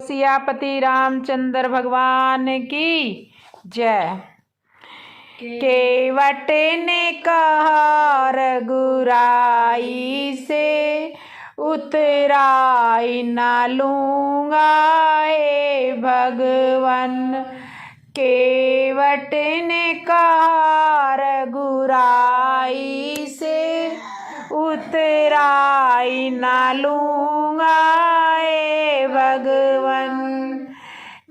सियापति रामचंद्र भगवान की जय। केवट ने कहा रघुराई से, उतराई ना लूँगा हे भगवन। केवट ने कहा रघुराई से, उतराई ना लूँगा हे भगवन।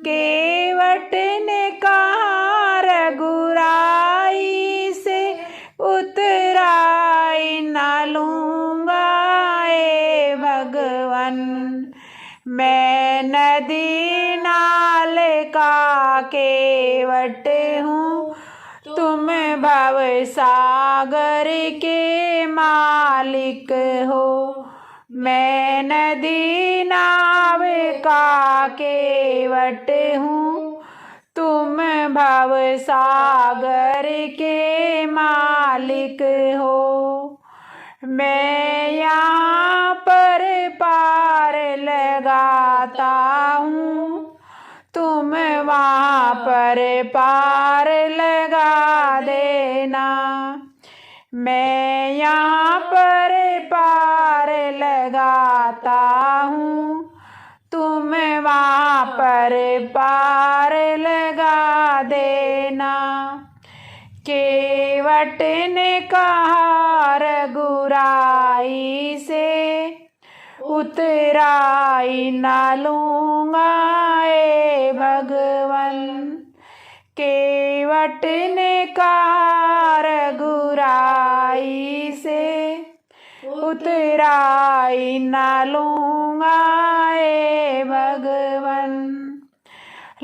केवट ने कहा रघुराई से, उतराई ना लूँगा हे भगवन। मैं नदी नाल का केवट हूँ, तुम भव सागर के मालिक हो। मैं नदी नाव का केवट हूँ, तुम भव सागर के मालिक हो। मैं यहाँ पर पार लगाता हूँ, तुम वहाँ पर पार लगा देना। मैं यहाँ पर पार लगाता हूँ, तुम वहाँ पर पार लगा देना। केवट ने कहा रघुराई से, उतराई ना लूँगा हे भगवन। केवट ने कहा रघुराई से, उतराई ना लूँगा हे भगवन।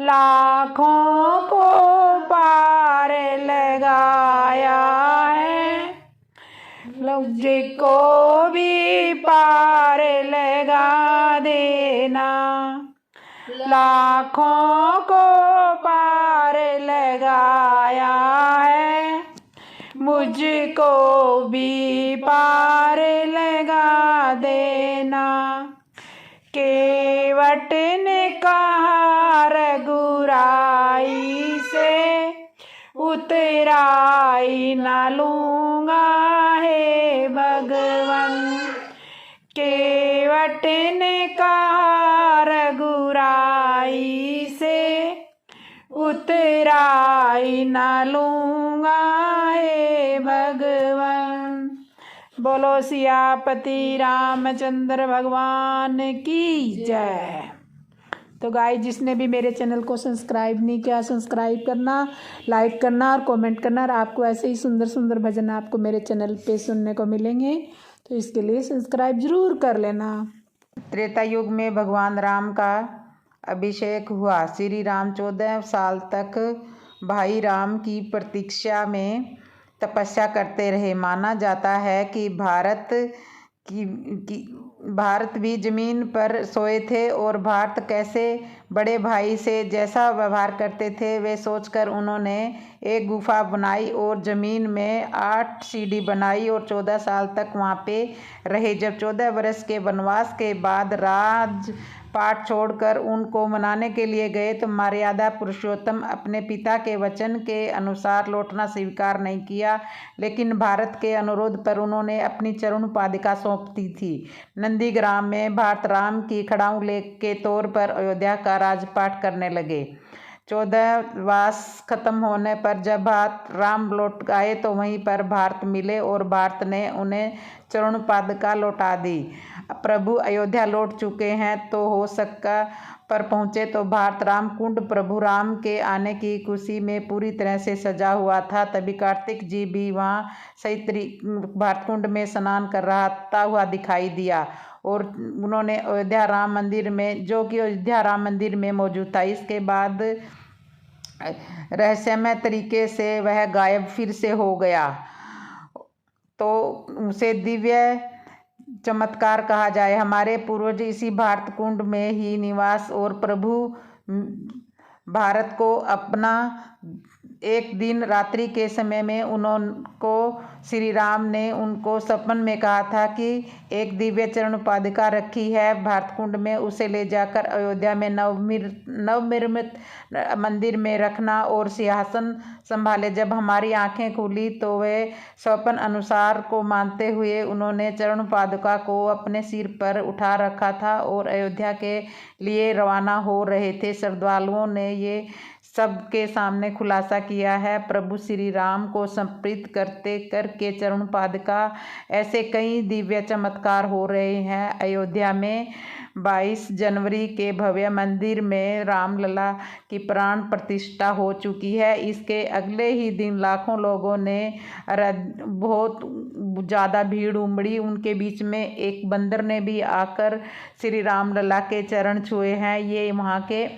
लाखों को पार लगाया है, मुझको भी पार लगा देना। लाखों को पार लगाया है, मुझको भी पार लगा देना। केवट ने कहा रघुराई से, उतराई ना लूँगा हे भगवन। केवट ने कहा रघुराई से, उतराई ना लूँगा हे भगवन। बोलो सियापति रामचंद्र भगवान की जय। तो गाइस, जिसने भी मेरे चैनल को सब्सक्राइब नहीं किया, सब्सक्राइब करना, लाइक करना और कमेंट करना। और आपको ऐसे ही सुंदर सुंदर भजन आपको मेरे चैनल पे सुनने को मिलेंगे, तो इसके लिए सब्सक्राइब जरूर कर लेना। त्रेता युग में भगवान राम का अभिषेक हुआ। श्री राम 14 साल तक भाई राम की प्रतीक्षा में तपस्या करते रहे। माना जाता है कि भारत भी जमीन पर सोए थे और भारत कैसे बड़े भाई से जैसा व्यवहार करते थे, वे सोचकर उन्होंने एक गुफा बनाई और जमीन में 8 सीढ़ी बनाई और 14 साल तक वहाँ पे रहे। जब 14 वर्ष के वनवास के बाद राजपाट छोड़कर उनको मनाने के लिए गए, तो मर्यादा पुरुषोत्तम अपने पिता के वचन के अनुसार लौटना स्वीकार नहीं किया, लेकिन भारत के अनुरोध पर उन्होंने अपनी चरण पादिका सौंप दी थी। नंदीग्राम में भारत राम की खड़ाऊ के तौर पर अयोध्या का राजपाट करने लगे। 14 वास खत्म होने पर जब भारत राम लौट आए, तो वहीं पर भारत मिले और भारत ने उन्हें चरण पादुका लौटा दी। प्रभु अयोध्या लौट चुके हैं, तो हो सका पर पहुँचे तो भारत राम कुंड प्रभु राम के आने की खुशी में पूरी तरह से सजा हुआ था। तभी कार्तिक जी भी वहाँ भारत कुंड में स्नान कर रहा हुआ दिखाई दिया और उन्होंने अयोध्या राम मंदिर में, जो कि अयोध्या राम मंदिर में मौजूद था। इसके बाद रहस्यमय तरीके से वह गायब फिर से हो गया, तो उसे दिव्य चमत्कार कहा जाए। हमारे पूर्वज इसी भारत कुंड में ही निवास और प्रभु भारत को अपना एक दिन रात्रि के समय में उनको श्री राम ने उनको सपन में कहा था कि एक दिव्य चरण पादुका रखी है भारत कुंड में, उसे ले जाकर अयोध्या में नवनिर्मित मंदिर में रखना और सिंहासन संभाले। जब हमारी आंखें खुली तो वे स्वप्न अनुसार को मानते हुए उन्होंने चरण पादुका को अपने सिर पर उठा रखा था और अयोध्या के लिए रवाना हो रहे थे। श्रद्धालुओं ने ये सबके सामने खुलासा किया है। प्रभु श्री राम को समर्पित करके चरण पादुका ऐसे कई दिव्य चमत्कार हो रहे हैं। अयोध्या में 22 जनवरी के भव्य मंदिर में रामलला की प्राण प्रतिष्ठा हो चुकी है। इसके अगले ही दिन लाखों लोगों ने बहुत ज़्यादा भीड़ उमड़ी। उनके बीच में एक बंदर ने भी आकर श्री रामलला के चरण छुए हैं। ये वहाँ के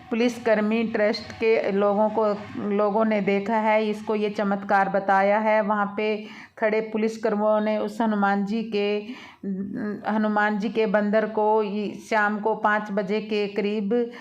पुलिसकर्मी ट्रस्ट के लोगों ने देखा है, इसको ये चमत्कार बताया है। वहाँ पे खड़े पुलिसकर्मियों ने उस हनुमान जी के बंदर को शाम को 5 बजे के करीब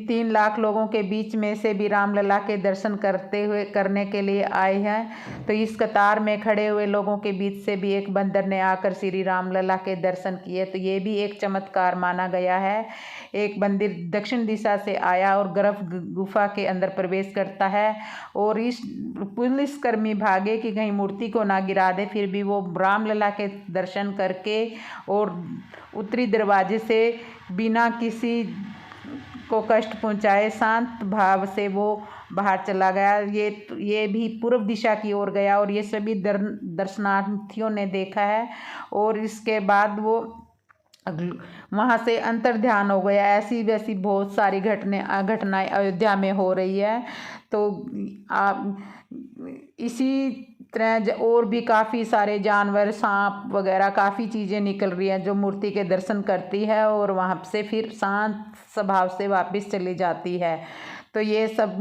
3 लाख लोगों के बीच में से भी रामलला के दर्शन करने के लिए आए हैं। तो इस कतार में खड़े हुए लोगों के बीच से भी एक बंदर ने आकर श्री रामलला के दर्शन किए। तो ये भी एक चमत्कार माना गया है। एक बंदर दक्षिण दिशा से आया और गर्भ गुफा के अंदर प्रवेश करता है और इस पुलिसकर्मी भागे कि कहीं मूर्ति को ना गिरा दे, फिर भी वो रामलला के दर्शन करके और उत्तरी दरवाजे से बिना किसी को कष्ट पहुंचाए शांत भाव से वो बाहर चला गया। ये भी पूर्व दिशा की ओर गया और ये सभी दर्शनार्थियों ने देखा है और इसके बाद वो वहाँ से अंतर्ध्यान हो गया। ऐसी वैसी बहुत सारी घटनाएं अयोध्या में हो रही है। तो इसी तरह और भी काफ़ी सारे जानवर, सांप वगैरह काफ़ी चीज़ें निकल रही हैं जो मूर्ति के दर्शन करती है और वहाँ से फिर शांत स्वभाव से वापस चली जाती है। तो ये सब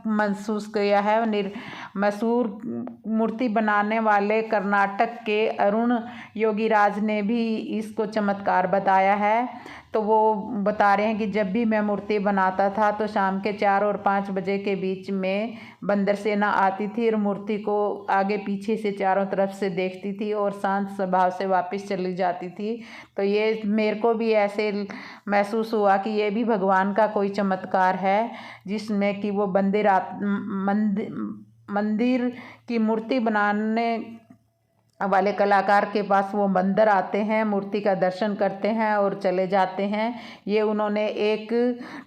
महसूस किया है। मशहूर मूर्ति बनाने वाले कर्नाटक के अरुण योगीराज ने भी इसको चमत्कार बताया है। तो वो बता रहे हैं कि जब भी मैं मूर्ति बनाता था तो शाम के 4 और 5 बजे के बीच में बंदर सेना आती थी और मूर्ति को आगे पीछे से चारों तरफ से देखती थी और शांत स्वभाव से वापस चली जाती थी। तो ये मेरे को भी ऐसे महसूस हुआ कि ये भी भगवान का कोई चमत्कार है, जिसमें कि वो मंदिर की मूर्ति बनाने वाले कलाकार के पास वो बंदर आते हैं, मूर्ति का दर्शन करते हैं और चले जाते हैं। ये उन्होंने एक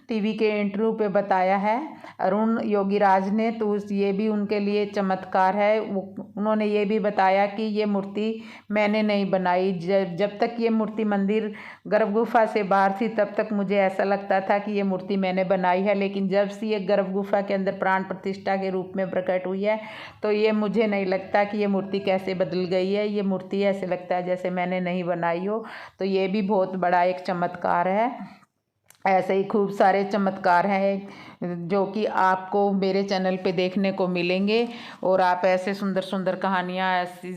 टीवी के इंटरव्यू पे बताया है अरुण योगीराज ने। तो ये भी उनके लिए चमत्कार है। उन्होंने ये भी बताया कि ये मूर्ति मैंने नहीं बनाई। जब तक ये मूर्ति मंदिर गर्भ गुफा से बाहर थी तब तक मुझे ऐसा लगता था कि ये मूर्ति मैंने बनाई है, लेकिन जब से ये गर्भ गुफा के अंदर प्राण प्रतिष्ठा के रूप में प्रकट हुई है तो ये मुझे नहीं लगता कि ये मूर्ति कैसे बदल गई है। ये मूर्ति ऐसे लगता है जैसे मैंने नहीं बनाई हो। तो ये भी बहुत बड़ा एक चमत्कार है। ऐसे ही खूब सारे चमत्कार हैं जो कि आपको मेरे चैनल पे देखने को मिलेंगे और आप ऐसे सुंदर सुंदर कहानियाँ, ऐसी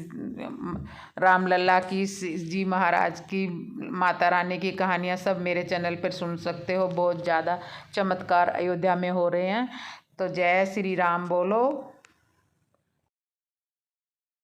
रामलला की, जी महाराज की, माता रानी की कहानियाँ सब मेरे चैनल पर सुन सकते हो। बहुत ज़्यादा चमत्कार अयोध्या में हो रहे हैं। तो जय श्री राम बोलो।